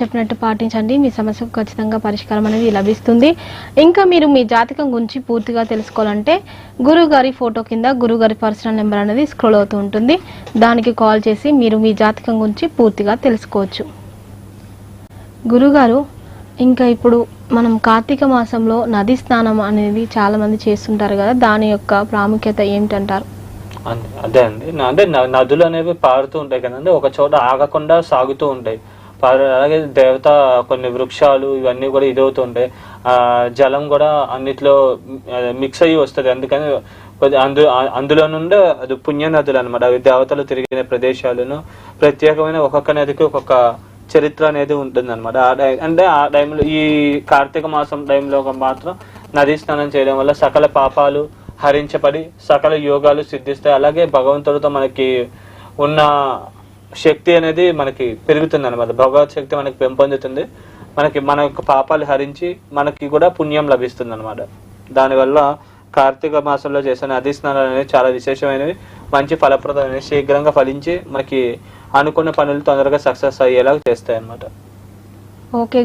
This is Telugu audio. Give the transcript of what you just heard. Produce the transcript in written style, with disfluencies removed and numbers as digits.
చెప్పినట్టు పాటించండి, మీ సమస్యకు ఖచ్చితంగా పరిష్కారం అనేది లభిస్తుంది. ఇంకా మీరు మీ జాతకం గురించి పూర్తిగా తెలుసుకోవాలంటే గురువుగారి ఫోటో కింద గురువుగారి పర్సనల్ నెంబర్ అనేది స్క్రోల్ అవుతూ ఉంటుంది. దానికి కాల్ చేసి మీరు మీ జాతకం గురించి పూర్తిగా తెలుసుకోవచ్చు. గురుగారు, ఇంకా ఇప్పుడు మనం కార్తీక మాసంలో నది స్నానం అనేది చాలా మంది చేస్తుంటారు కదా, దాని యొక్క ప్రాముఖ్యత ఏమిటంటారు? అదే అండి, అంటే నదులు అనేవి పారుతూ ఉంటాయి కదండి, ఒక చోట ఆగకుండా సాగుతూ ఉంటాయి. అలాగే దేవత కొన్ని వృక్షాలు ఇవన్నీ కూడా ఇదవుతూ ఉంటాయి. జలం కూడా అన్నిట్లో మిక్స్ అయ్యి వస్తుంది. అందుకని అందులో నుండి అది పుణ్య నదులు అనమాట. అవి దేవతలు తిరిగిన ప్రదేశాలను ప్రత్యేకమైన ఒక్కొక్క నదికి ఒక్కొక్క చరిత్ర అనేది ఉంటుంది అనమాట. అంటే ఆ టైంలో ఈ కార్తీక మాసం టైంలో మాత్రం నదీ స్నానం చేయడం వల్ల సకల పాపాలు హరించబడి సకల యోగాలు సిద్ధిస్తాయి. అలాగే భగవంతుడితో మనకి ఉన్న శక్తి అనేది మనకి పెరుగుతుంది అనమాట. భగవత్ శక్తి మనకి పెంపొందుతుంది. మన యొక్క పాపాలు హరించి మనకి కూడా పుణ్యం లభిస్తుంది అనమాట. దానివల్ల కార్తీక మాసంలో చేసే నదీ స్నానాలు అనేవి చాలా విశేషమైనవి, మంచి ఫలప్రదమైనవి, శీఘ్రంగా ఫలించి మనకి అనుకున్న పనులు తొందరగా సక్సెస్ అయ్యేలాగా చేస్తాయి అన్నమాట. ఓకే.